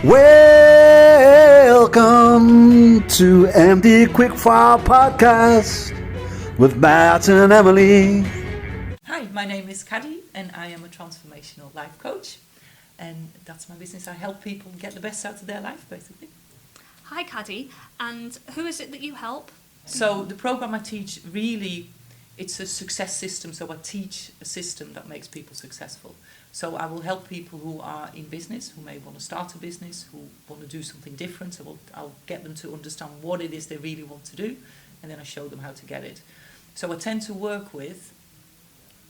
Welcome to MD Quickfire Podcast with Matt and Emily. Hi, my name is Caddi and I am a transformational life coach, and that's my business. I help people get the best out of their life, basically. Hi Caddi, and who is it that you help? So the program I teach, really, it's a success system. So I teach a system that makes people successful. So I will help people who are in business, who may want to start a business, who want to do something different. So I'll get them to understand what it is they really want to do, and then I show them how to get it. So I tend to work with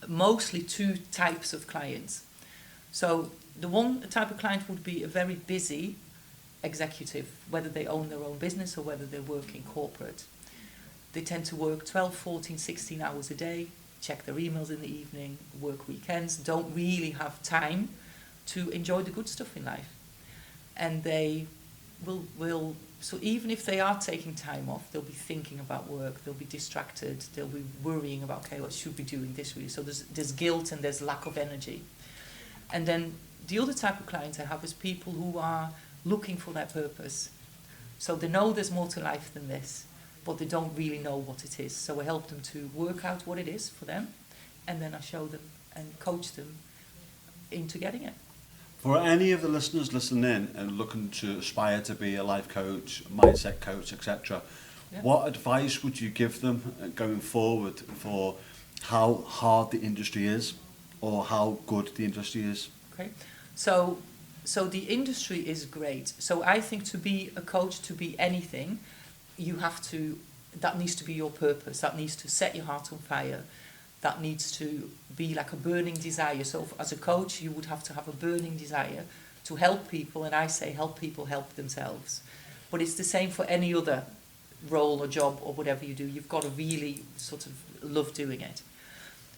mostly two types of clients. So the one type of client would be a very busy executive, whether they own their own business or whether they work in corporate. They tend to work 12, 14, 16 hours a day, check their emails in the evening, work weekends, don't really have time to enjoy the good stuff in life. And they will so even if they are taking time off, they'll be thinking about work, they'll be distracted, they'll be worrying about, okay, what should we do in this week? So there's guilt and there's lack of energy. And then the other type of clients I have is people who are looking for their purpose. So they know there's more to life than this, but they don't really know what it is. So I help them to work out what it is for them, and then I show them and coach them into getting it. For any of the listeners listening in and looking to aspire to be a life coach, mindset coach, etc., what advice would you give them going forward for how hard the industry is or how good the industry is? Okay, so the industry is great. So I think to be a coach, to be anything, that needs to be your purpose, that needs to set your heart on fire, that needs to be like a burning desire. So as a coach, you would have to have a burning desire to help people, and I say help people help themselves. But it's the same for any other role or job or whatever you do. You've got to really sort of love doing it.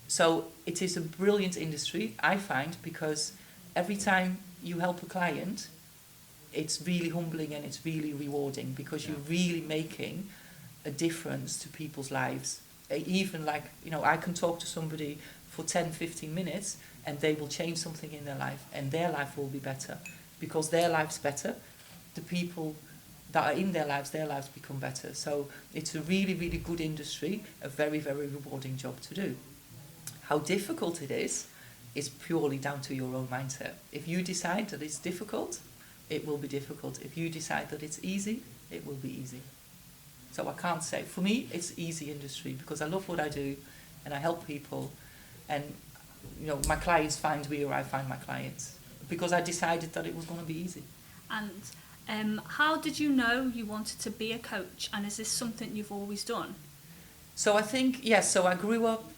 So it is a brilliant industry, I find, because every time you help a client, it's really humbling and it's really rewarding, because you're really making a difference to people's lives. Even like, I can talk to somebody for 10, 15 minutes and they will change something in their life, and their life will be better. Because their life's better, the people that are in their lives become better. So it's a really, really good industry, a very, very rewarding job to do. How difficult it is purely down to your own mindset. If you decide that it's difficult, it will be difficult. If you decide that it's easy, it will be easy. So I can't say. For me, it's easy industry because I love what I do and I help people. And, my clients find me or I find my clients because I decided that it was going to be easy. And how did you know you wanted to be a coach? And is this something you've always done? So I think, yes. So I grew up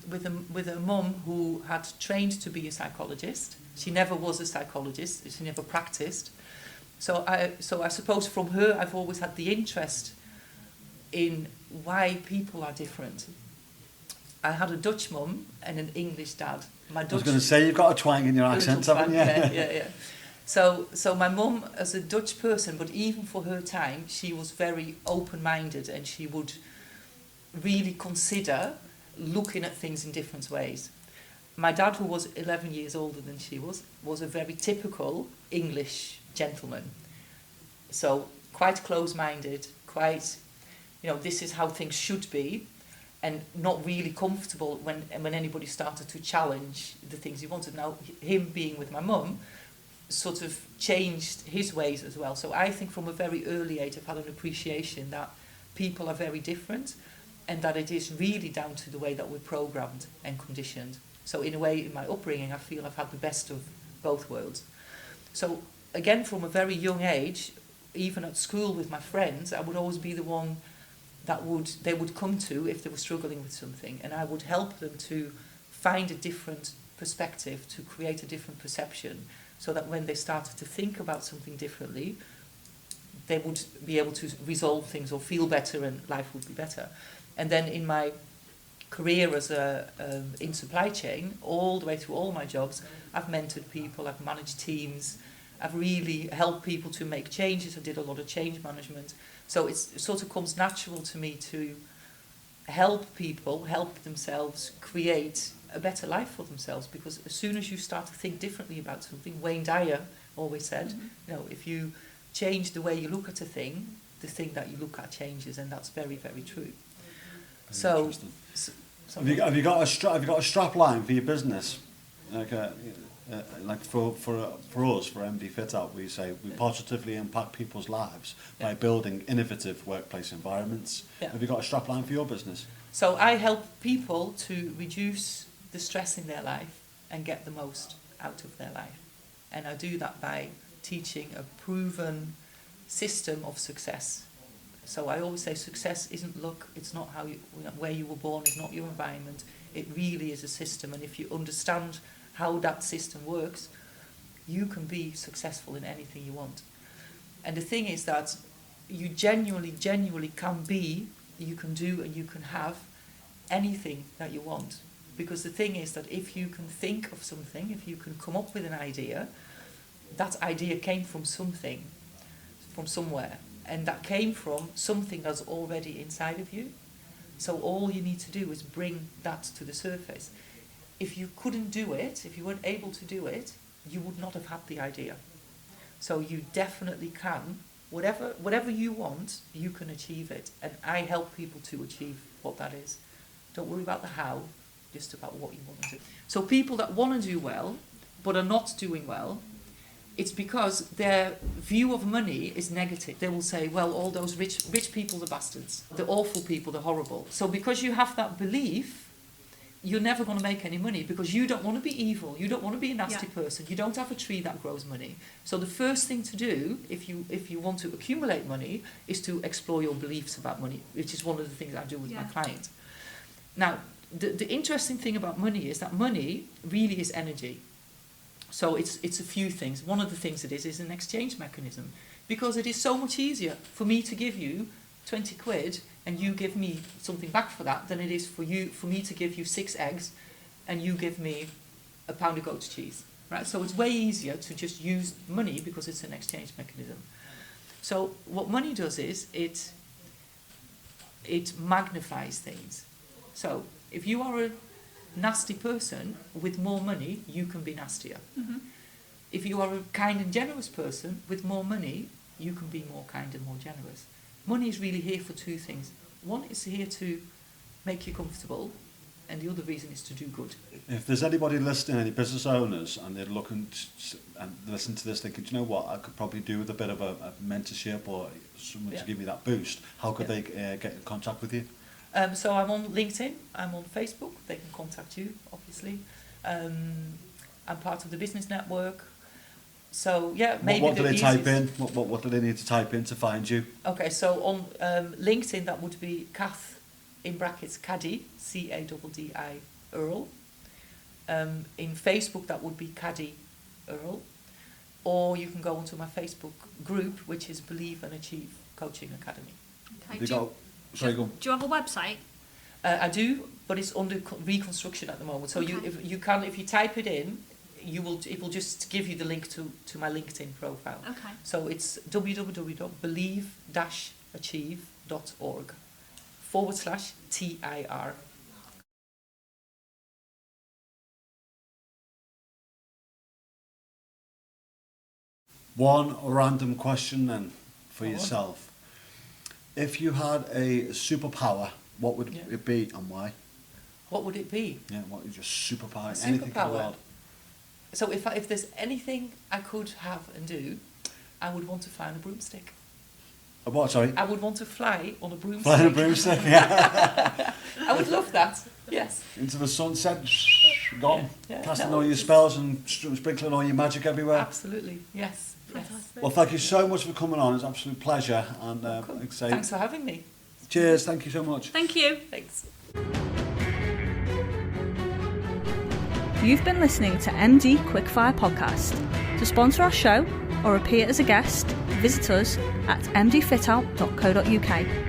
with a mum who had trained to be a psychologist. She never was a psychologist. She never practiced. So I suppose from her I've always had the interest in why people are different. I had a Dutch mum and an English dad. I was going to say, you've got a twang in your accent, haven't you? Yeah. So my mum, as a Dutch person, but even for her time, she was very open-minded and she would really consider looking at things in different ways. My dad, who was 11 years older than she was a very typical English gentleman. So quite close-minded, quite, this is how things should be, and not really comfortable when anybody started to challenge the things he wanted. Now, him being with my mum sort of changed his ways as well. So I think from a very early age I've had an appreciation that people are very different, and that it is really down to the way that we're programmed and conditioned. So in a way, in my upbringing, I feel I've had the best of both worlds. So again, from a very young age, even at school with my friends, I would always be the one that they would come to if they were struggling with something, and I would help them to find a different perspective, to create a different perception, so that when they started to think about something differently, they would be able to resolve things or feel better, and life would be better. And then in my career as in supply chain, all the way through all my jobs, I've mentored people, I've managed teams, I've really helped people to make changes. I did a lot of change management. So it sort of comes natural to me to help people help themselves create a better life for themselves, because as soon as you start to think differently about something, Wayne Dyer always said, you know, if you change the way you look at a thing, the thing that you look at changes, and that's very, very true. So, have you got a strap line for your business? Like for us, for MD Fit Out, we say we positively impact people's lives by building innovative workplace environments. Yeah. Have you got a strap line for your business? So I help people to reduce the stress in their life and get the most out of their life. And I do that by teaching a proven system of success. So I always say success isn't luck, it's not where you were born, it's not your environment. It really is a system, and if you understand how that system works, you can be successful in anything you want. And the thing is that you genuinely can be, you can do, and you can have anything that you want. Because the thing is that if you can think of something, if you can come up with an idea, that idea came from something, from somewhere, and that came from something that's already inside of you. So all you need to do is bring that to the surface. If you couldn't do it, if you weren't able to do it, you would not have had the idea. So you definitely can. Whatever you want, you can achieve it. And I help people to achieve what that is. Don't worry about the how, just about what you want to do. So people that want to do well, but are not doing well, it's because their view of money is negative. They will say, well, all those rich people are bastards. The awful people, they're horrible. So because you have that belief, you're never going to make any money, because you don't want to be evil. You don't want to be a nasty person. You don't have a tree that grows money. So the first thing to do, if you want to accumulate money, is to explore your beliefs about money, which is one of the things I do with my clients. Now, the interesting thing about money is that money really is energy. So it's a few things. One of the things it is an exchange mechanism, because it is so much easier for me to give you 20 quid and you give me something back for that than it is for me to give you 6 eggs and you give me a pound of goat's cheese, right? So it's way easier to just use money because it's an exchange mechanism. So what money does is it magnifies things. So if you are a nasty person, with more money you can be nastier. If you are a kind and generous person, with more money you can be more kind and more generous. Money is really here for two things. One is here to make you comfortable, and the other reason is to do good. If there's anybody listening, any business owners, and they're looking and listen to this thinking, do you know what, I could probably do with a bit of a mentorship or someone to give me that boost, how could they get in contact with you? So I'm on LinkedIn, I'm on Facebook, they can contact you, obviously. I'm part of the business network. So maybe what do they type in? What do they need to type in to find you? Okay, so on LinkedIn that would be Kath in brackets Caddi, Caddi Earl. In Facebook that would be Caddi Earl, or you can go onto my Facebook group, which is Believe and Achieve Coaching Academy. Okay. Do you have a website? I do, but it's under reconstruction at the moment. So if you type it in, it will just give you the link to my LinkedIn profile. Okay. So it's www.believe-achieve.org/TIR. One random question then for yourself. If you had a superpower, what would it be and why? What would it be? Yeah, what is your superpower? Anything in the world. So if there's anything I could have and do, I would want to fly on a broomstick. A what, sorry? I would want to fly on a broomstick. Fly on a broomstick, yeah. I would love that, yes. Into the sunset, gone, casting all your it's spells and sprinkling all your magic everywhere. Absolutely, yes. Well, thank you so much for coming on. It's an absolute pleasure. And thanks for having me. Cheers, thank you so much. Thank you. Thanks. You've been listening to MD Quickfire Podcast. To sponsor our show or appear as a guest, visit us at mdfitout.co.uk.